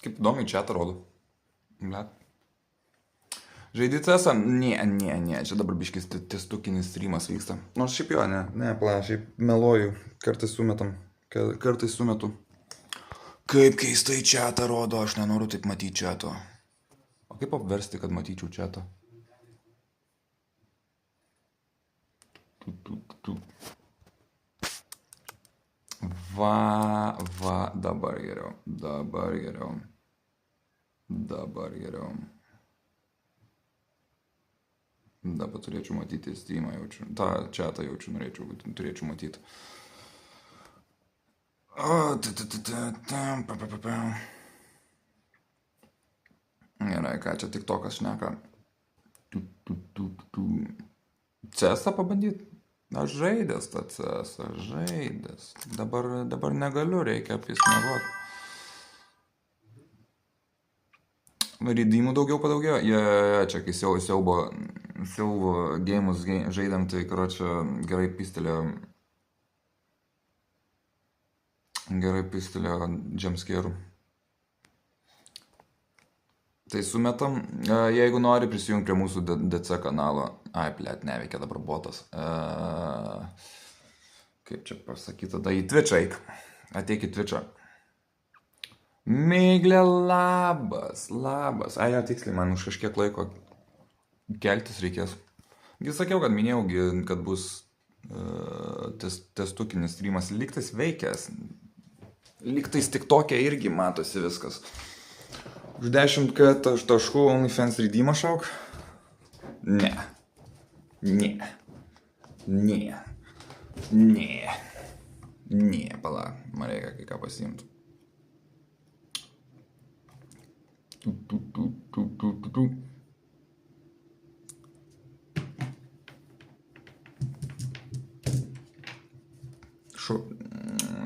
Kaip įdomiai čia atrodo. Blet. Žaidži CS? Ne, čia dabar biškis testukinis streamas vyksta. Nors šiaip jo, ne, šiaip meluoju, kartais sumetam, kartais sumetu. Kaip keistai čia atrodo, aš nenoriu taip matyti čiato. O kaip apversti, kad matyčiau čiatą? Va, dabar geriau. Dabar turėčiau matyti streamą jaučiu. Ta čiatą jaučiu, turėčiau matyti. Gerai, ką čia TikTokas šneka? CS-ą pabandyt? Aš žaidęs tą CS-ą, žaidęs. Dabar negaliu, reikia apsmiegot. Rydymų daugiau padaugėjo? Čia kai siaubo gėjimus žaidėm, tai karočią gerai pistelėjo jumpscare'ų. Tai sumetam, jeigu nori prisijungti prie mūsų DC kanalo. Ai, blėt, neveikia dabar botas. Kaip čia pasakyti, tada į Twitch'ą eik. Ateik į Twitch'ą. Miglė, labas. Ai, jo, tiksliai, man už kažkiek laiko keltis reikės. Sakiau, kad minėjau, kad bus testukinis streamas. Lygtais veikęs. Lygtais tik tokia irgi matosi viskas. Už 10k taškų OnlyFans redeemą šauk? Ne, pala, man reikia kai ką pasiimti.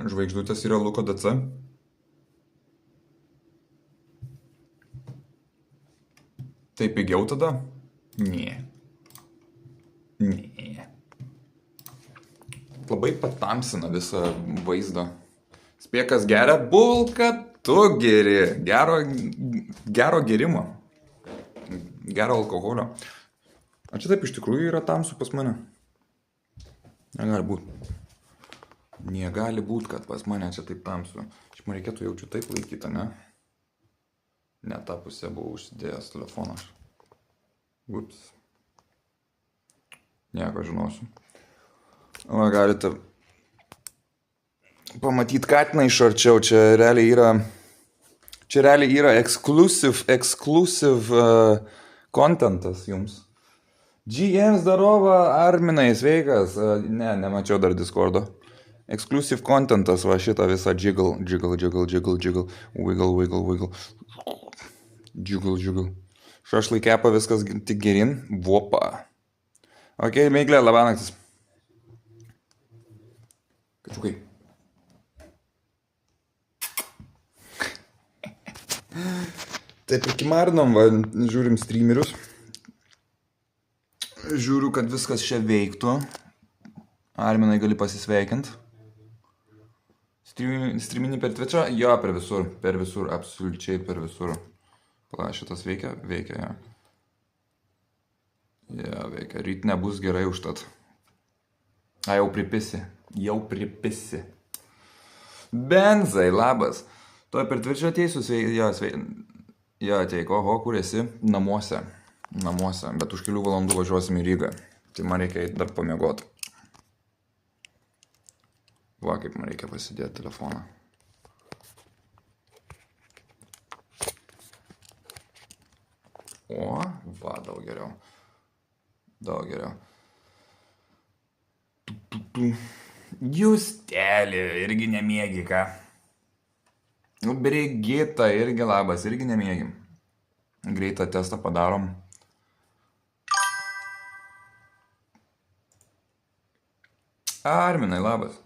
Žvaigždutės yra Luko DC. Tai pigiau tada? Ne. Labai patamsina visą vaizdą. Spėkas geria, bulka, tu geri. Gero gerimo. Gero alkoholio. Ar čia taip iš tikrųjų yra tamsu pas mane? Negali būt. Negali būt, kad pas mane čia taip tamsu. Šiaip man reikėtų jaučiu taip laikyti, ne? Ne tą pusę buvau užsidėjęs telefoną. Ups. Nieko žinosiu. O, galite pamatyti katiną iš arčiau. Čia realiai yra exclusive contentas jums. GM zdarova, Arminai, sveikas. Nemačiau dar Discordo. Exclusive contentas, va šitą visą jiggle. Wiggle. Džiugl. Šašlai kepa viskas tik gerin. Vopa. Ok, Miglė, labanaktis. Kačiukai. Taip ir kimarinom, va, žiūrim streamerius. Žiūriu, kad viskas čia veiktų. Arminai gali pasisveikint. Streaminį per Twitch'ą? Jo, per visur, absoliučiai per visur. Pala, šitas veikia, ja. Ja, veikia. Ryt nebus gerai užtat. Jau pripisi. Benzai, labas. Tuo per Twitch'ą ateisiu, jo, ateik, oho, kur esi? Namuose, bet už kelių valandų važiuosim į Rygą. Tai man reikia dar pamiegoti. Va, kaip man reikia pasidėti telefoną. O, va, daug geriau. Justelį, irgi nemiegi, ką? Brigita, irgi labas, irgi nemiegi. Greitą testą padarom. Arminai, labas.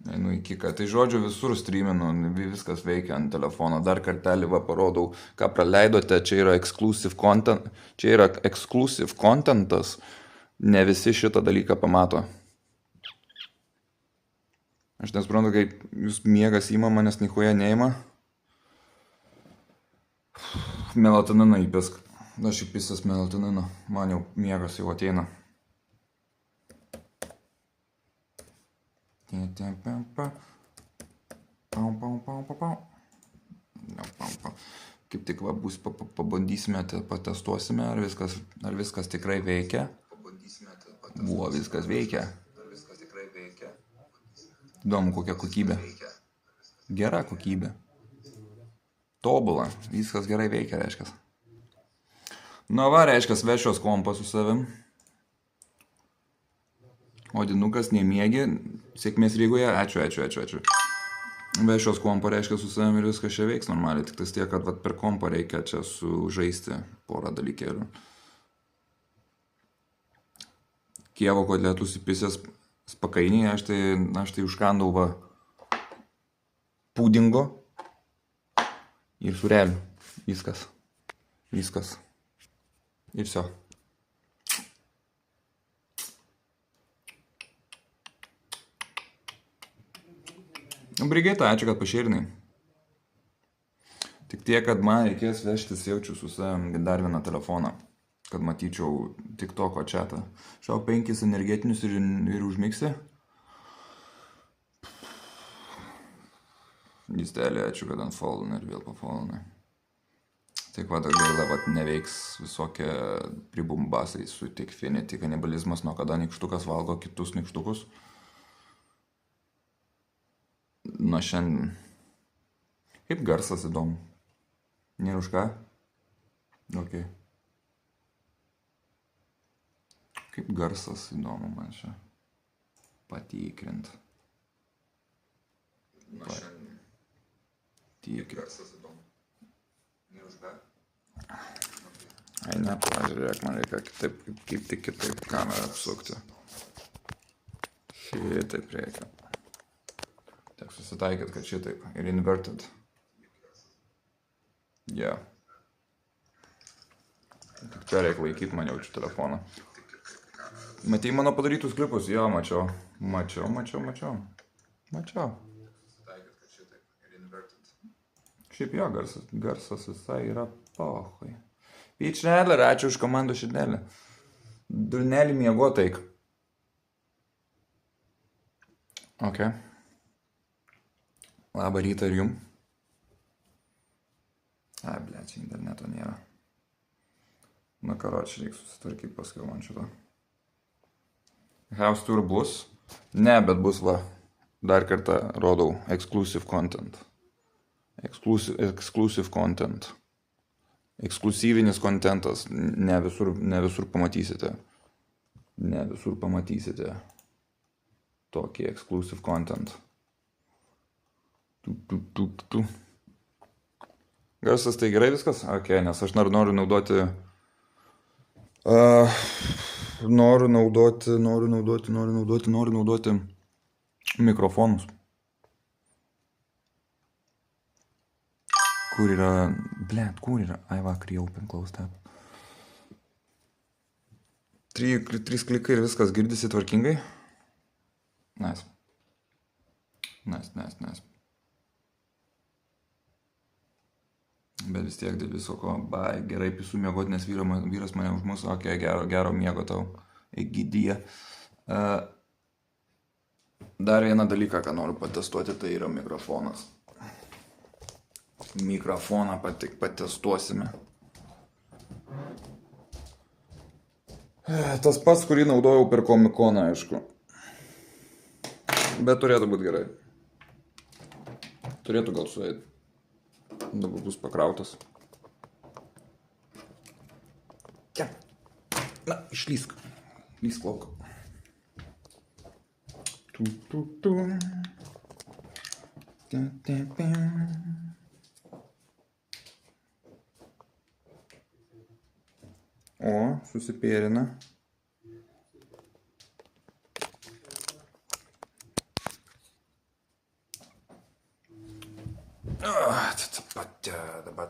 Einu į kiką. Tai žodžiu visur streaminu, viskas veikia ant telefono. Dar kartelį parodau, ką praleidote. Čia yra exclusive contentas. Ne visi šitą dalyką pamato. Aš nesuprantu, kaip jūs miegas įma, manęs nichuoje neima. Melatoniną įpisk. Aš įpisęs melatoniną. Man jau miegas jau ateina. Kaip tik va bus, pabandysime, patestuosime, ar viskas tikrai veikia. Buvo, viskas veikia. Įdomu, kokia kokybė. Gera kokybė. Tobula. Viskas gerai veikia, reiškia. Na va, reiškia, vešios kompą su savim. Odinukas nemiegi. Sėkmės Rygoje. Ačiū. Vešios kompo reiškia su savim ir viskas čia veiks normaliai. Tik tas tiek, kad per kompą reikia čia sužaisti porą dalykėlių. Kievo kotletus įpisęs spakainį. Aš tai užkandau va pudingo ir surelių. Viskas. Ir viso. Brigita, ačiū, kad pašėrinai. Tik tiek, kad man reikės vežtis jaučiu su savim dar vieną telefoną, kad matyčiau TikToko chatą. Šau 5 energetinius ir užmiksi. Gystelė, ačiū, kad unfollowinai ir vėl pafollowinai. Tik va, gaila, neveiks visokie pribumbasai su Tikfinity kanibalizmas, nuo kada nykštukas valgo kitus nykštukus. Nuo šiandien. Kaip garsas įdomu. Nėra už ką? Ok. Kaip garsas įdomu man čia. Patikrint. Nuo šiandien. Kaip garsas įdomu. Nėra už ką? Ai ne, pažiūrėk, man reikia kaip tik kitaip kamerą apsukti. Šitaip reikia. Tiek susitaikėt, kad šitaip. Ir inverted. Yeah. Tik čia reikia laikyti, man jaučiu telefoną. Matei mano padarytus klipus? Jo, mačiau. Šiaip jo, garsas visai yra pohui. Pyčnelė, ačiū už komandų širdelę. Durnelį miegotaik. Ok. Labą rytą ir jum. Ai, blėt, čia interneto nėra. Na, karoči, reikia susitvarkyti paskui man šito. House tour bus? Ne, bet bus va. Dar kartą rodau. Exclusive content. Exclusive content. Ekskluzyvinis kontentas. Ne visur pamatysite. Tokį exclusive content. Garsas tai gerai viskas? Ok, nes aš noriu naudoti mikrofonus. Kur yra... Kur yra? Ai va, open, close tab. 3 klikai ir viskas girdisi tvarkingai. Nice. Bet vis tiek dėl viso ko, gerai pisų miegoti, nes vyras mane už mūsų, ok, gero miego tau, gydyje. Dar vieną dalyką, ką noriu patestuoti, tai yra mikrofonas. Mikrofoną patestuosime. Tas pats, kurį naudojau per komikoną, aišku. Bet turėtų būti gerai. Turėtų gal suėti. Dabar bus pakrautas. Čia. Na, išlysk. Lysk lauk. O, susipėrina.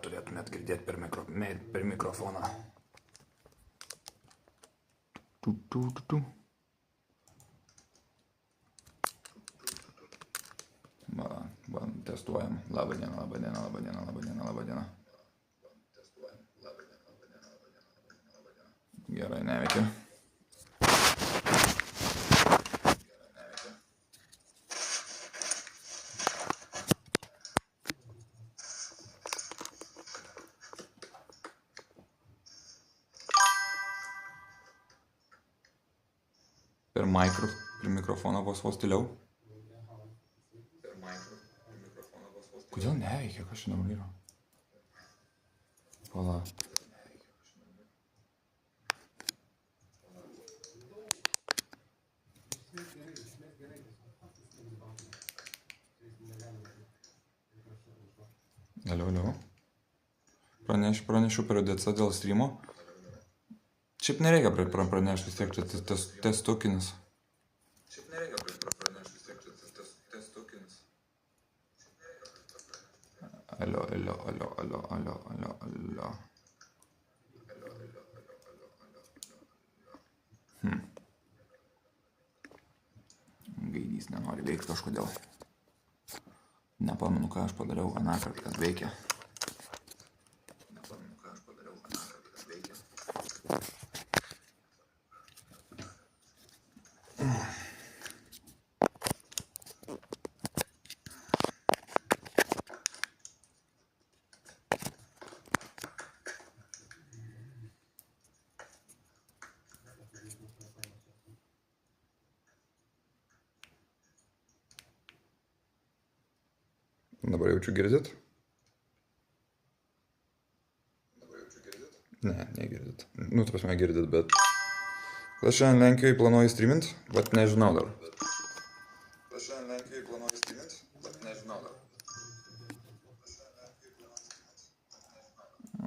turėtumėt girdėti per mikrofoną. Va, testuojam. Labą dieną. Gerai, neveikia. Per mikrofoną vos tyliau. Kodėl neveikia, kas šiandien yra? Pala. Alio. Pranešiu per DC dėl streamo. Šiaip nereikia pranešti, vis tiek čia testukinis. Alio. Gaidys nenori veikti kažkodėl. Nepamenu, ką aš padariau anąkart, kad veikia. Dabar jaučiu girdit? Ne, negirdit. Nu, ta prasme girdit, bet... Aš šiandien Lenkijoje planuoju streamint, bet nežinau dar.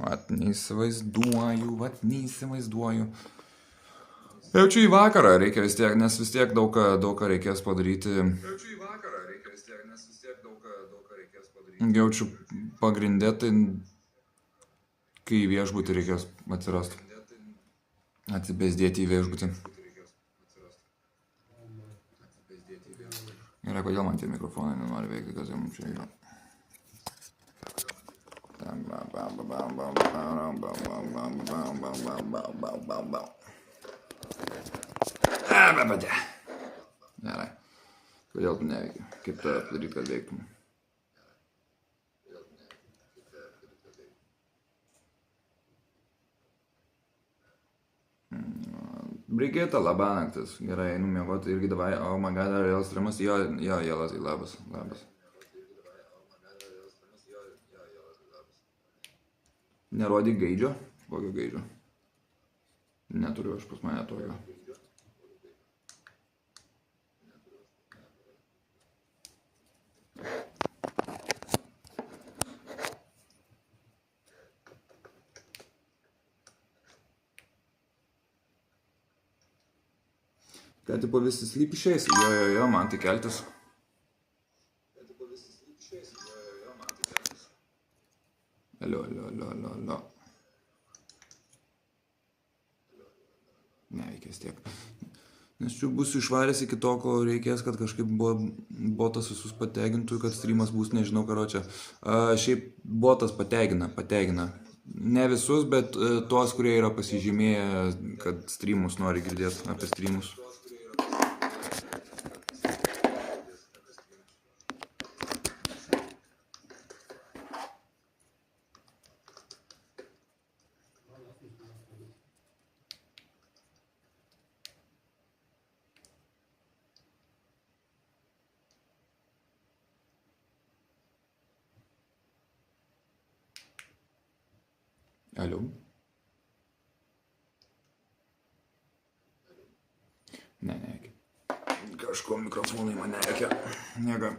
Vat neįsivaizduoju. Jaučiu į vakarą reikia vis tiek, nes vis tiek daug ką reikės padaryti. Jaučiu pagrindė, tai kai į viešbutį reikės atsirasti. Atsibesdėti į viešbutį. Gerai, kodėl man tie mikrofonai nenori veikti, kas jam čia yra. Gerai. Kodėl tu neveikia? Kaip tą padaryti, kad veiktum? Brigita, labanaktis. Gerai, einu miegoti irgi davai. Oh my god, ar vėl streamas? Jo, Jelazai, labas. Nerodyk gaidžio? Kokio gaidžio? Neturiu aš pas mane tokio. Ką tipo visi slyp išeis? Jo, man tai keltis. Alio. Neveikia vis tiek. Nes čia būsiu išvaręs iki to, ko reikės, kad kažkaip botas visus pategintų, kad streamas bus, nežinau, karočią. Šiaip botas pategina. Ne visus, bet tuos, kurie yra pasižymėję, kad streamus nori girdėti apie streamus. Alio. Neveikia. Kažko mikrofonai man neveikia. Niega.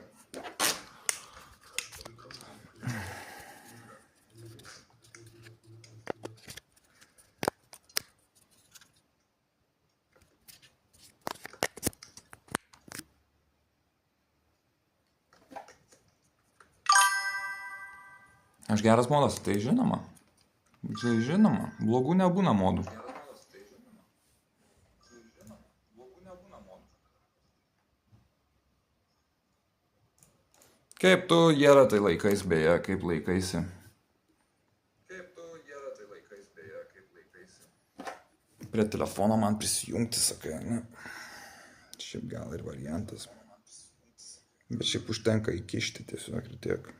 Aš geras modas, tai žinoma. Tai žinoma, blogų nebūna modų. Kaip tu Jera tai laikais beje, kaip laikaisi? Prie telefono man prisijungti, sakai, ne? Šiaip gal ir variantas. Bet šiaip užtenka įkišti tiesiog ir tiek.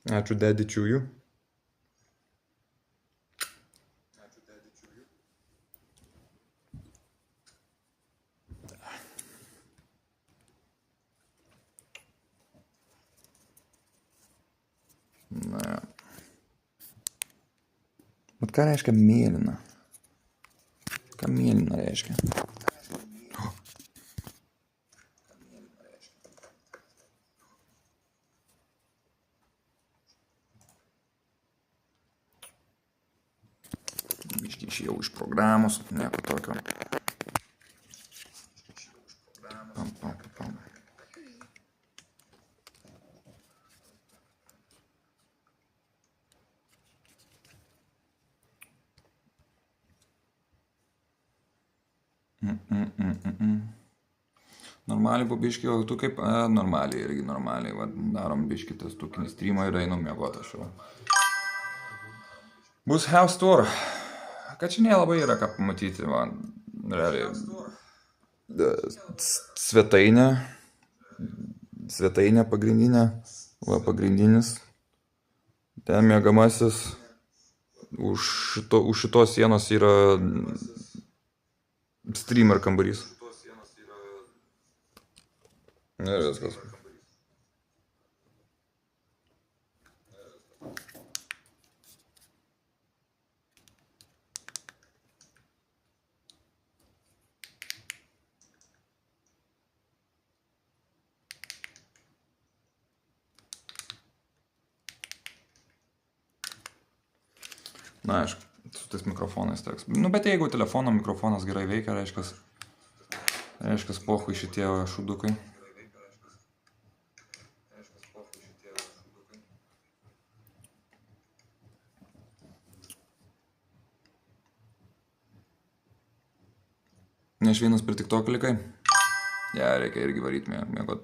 Ačiū dedičiųjų. Na. Bet ką reiškia mėlyna? Ką mėlyna reiškia? Biškį išėjau iš programos, nieko tokio. Pam. Normaliai po biškį, o tu kaip? Normaliai, irgi normaliai. Va, darom biškį testukinį streamą ir einam miegoti aš jau. Bus house tour. Kad čia nelabai yra ką pamatyti, man. Realiai. Svetainė pagrindinė. Va, pagrindinis. Ten miegamasis. Už šitos sienos yra streamer kambarys. Ir viskas. Na, aišku, su tais mikrofonais teks. Nu, bet jeigu telefono mikrofonas gerai veikia, reiškia pohui šitie šudukai. Ne iš vienas prie TikTok likai? Ja, reikia irgi varyti mėgot.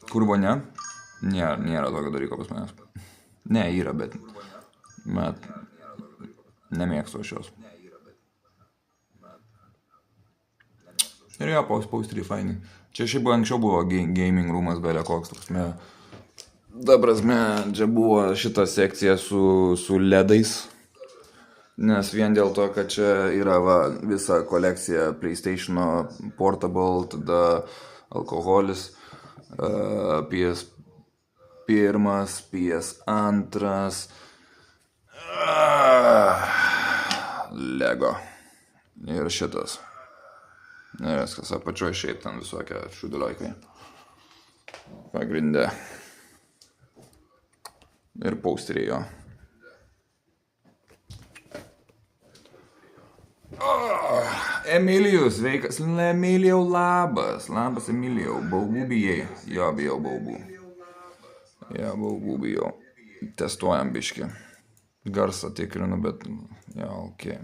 Kurvo ne? Nėra tokio dalyko pas manęs. Ne, yra, bet nemėgstu aš jos. Ir jo, paustry fainai. Čia šiaip anksčiau buvo gaming roomas belė koks. Ta prasme, čia buvo šita sekcija su ledais. Nes vien dėl to, kad čia yra visa kolekcija PlayStation'o Portable, tada alkoholis, PS1, PS2, Lego ir šitas. Ir viskas apačioj šiaip ten visokie šudėlioikai. Pagrindė. Ir pausteriai jo. Emilijus, sveikas. Emilijau, labas. Labas, Emilijau. Baubų bijai. Jo, bijau baubų. Jo, baubų bijau. Testuojam biškį. Garsą tikrinu, bet jo, okei.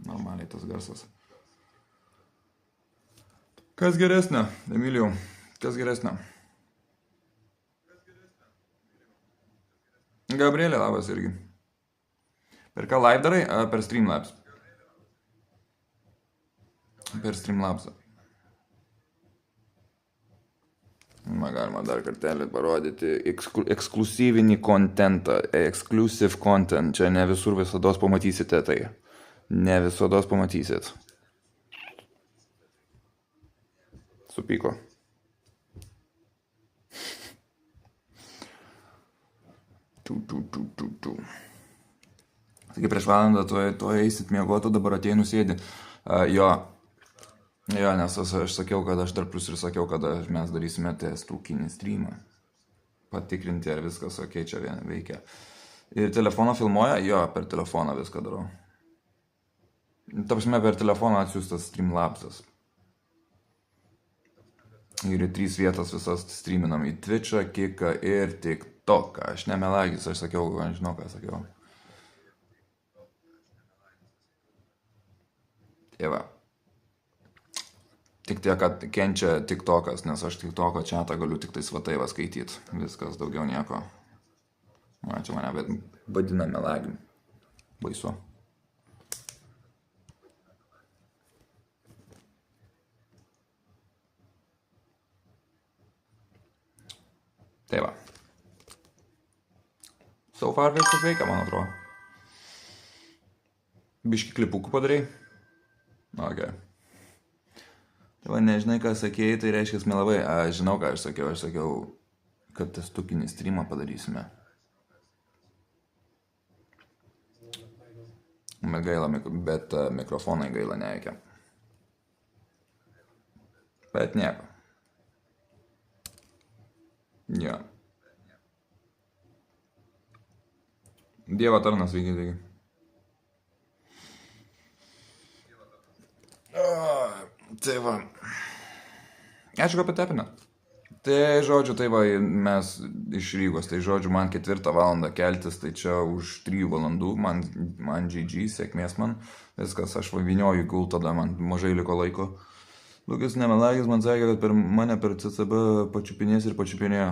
Normaliai tas garsas. Kas geresnė, Emilijau? Kas geresnė? Gabrielė, labas irgi. Per ką live darai? Per Streamlabs. Per Streamlabsą. Man galima dar kartelį parodyti ekskluzyvinį kontentą, exclusive content. Čia ne visur visados pamatysite tai. Ne visados pamatysit. Supyko. Taigi prieš valandą to eisit miegoti, dabar ateinu sėdi. Jo, nes aš sakiau, kad aš dar plus ir sakiau, kad mes darysime testukinį streamą. Patikrinti, ar viskas ok, čia veikia. Ir telefoną filmuoja? Jo, per telefoną viską darau. Ta prasme, per telefoną atsiųstas Streamlabsas. Ir į 3 vietas visas streaminam į Twitch'ą, Kiką ir TikToką. Aš nemelagis, aš sakiau, aš žinau, ką sakiau. Tai va. Tik tiek, kad kenčia TikTokas, nes aš TikToko chatą galiu tik tai svatai va skaityti. Viskas, daugiau nieko. Čia mane vadina melagim. Baisu. Tai va. So far viskas veikia, man atrodo. Biški klipukų padarai? Ok. Tai va, nežinai, ką sakėjai, tai reiškia melavai. Aš žinau, ką aš sakiau, kad testukinį streamą padarysime. Bet gaila, bet mikrofonai gaila neveikia. Bet nieko. Jo. Dievo tarnas, sveiki, sveiki. Tai va. Ačiū, apie tepinę. Tai žodžiu, tai va, mes iš Rygos, tai žodžiu, man 4 valandą keltis, tai čia už 3 valandų, man GG, sėkmės man, viskas, aš vinioju gul, tada man mažai liko laiko. Lukas nemelagis man sakė, kad per mane per CCB pačiupinės ir pačiupinėjo.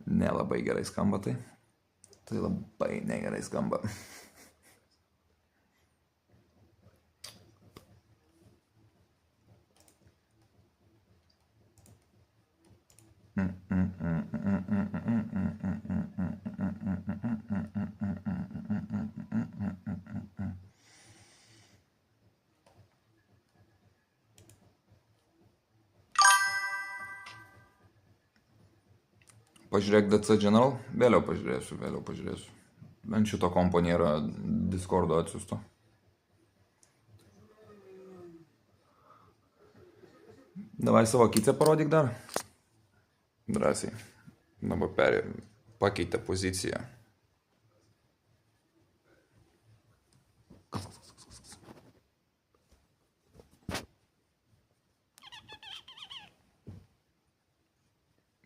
Nelabai gerai skamba tai. Tai labai negerai skamba. Pažiūrėk DC General, vėliau pažiūrėsiu. Ant šito kompo nėra Discordo atsiusto. Davai savo kycę parodyk dar. Drąsiai. Dabar pakeitė poziciją.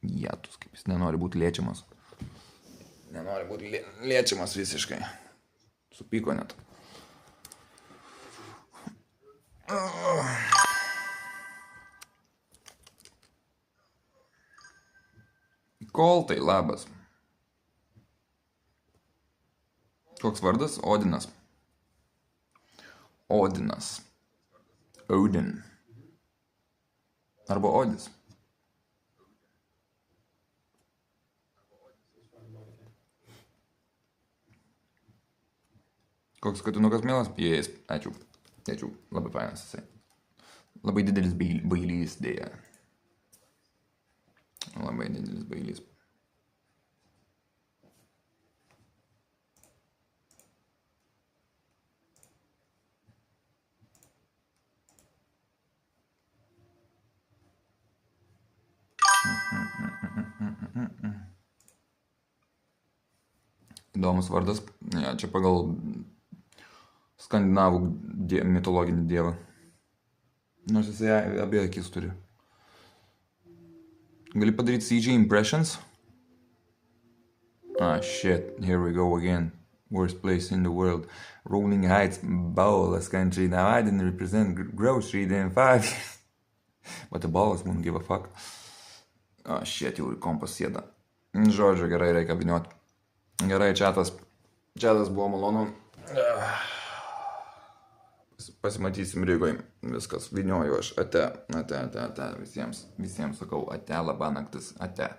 Jatus, kaip jis nenori būti liečiamas. Nenori būti liečiamas visiškai. Supyko net. Koltai, labas. Koks vardas? Odinas. Odinas. Odin. Arba Odis. Koks katinukas mielas? Jais, ačiū. Ačiū, labai fainas jisai. Labai didelis bailys dėja. Labai didelis bailys. Įdomus vardas. Ja, čia pagal skandinavų mitologinį dievą. Nors jisai abie akis turi. Gali padaryti CG impressions? Ah, shit. Here we go again. Worst place in the world. Rolling Heights, Bowless country. Now I didn't represent Grove Street in 5 years. But the Bowless won't give a fuck. Ah, shit, jau ir kompas sėda. Žodžiu, gerai, reikia vinioti. Gerai, chatas buvo malonu. Pasimatysim Rygoj. Viskas, vinioju aš. Ate. Visiems sakau, ate, labanaktis, ate.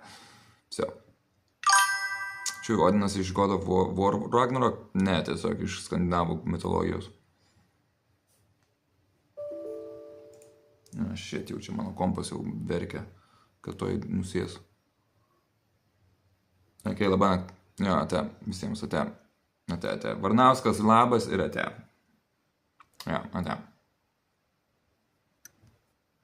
Все. Čia Odinas iš God of War Ragnarok? Ne, tiesiog iš skandinavų mitologijos. Šit, jau čia mano kompas jau verkia, kad toj nusės. Ok, labanakt. Jo, ate, visiems ate. Ate. Varnauskas, labas ir ate. Jo, ate.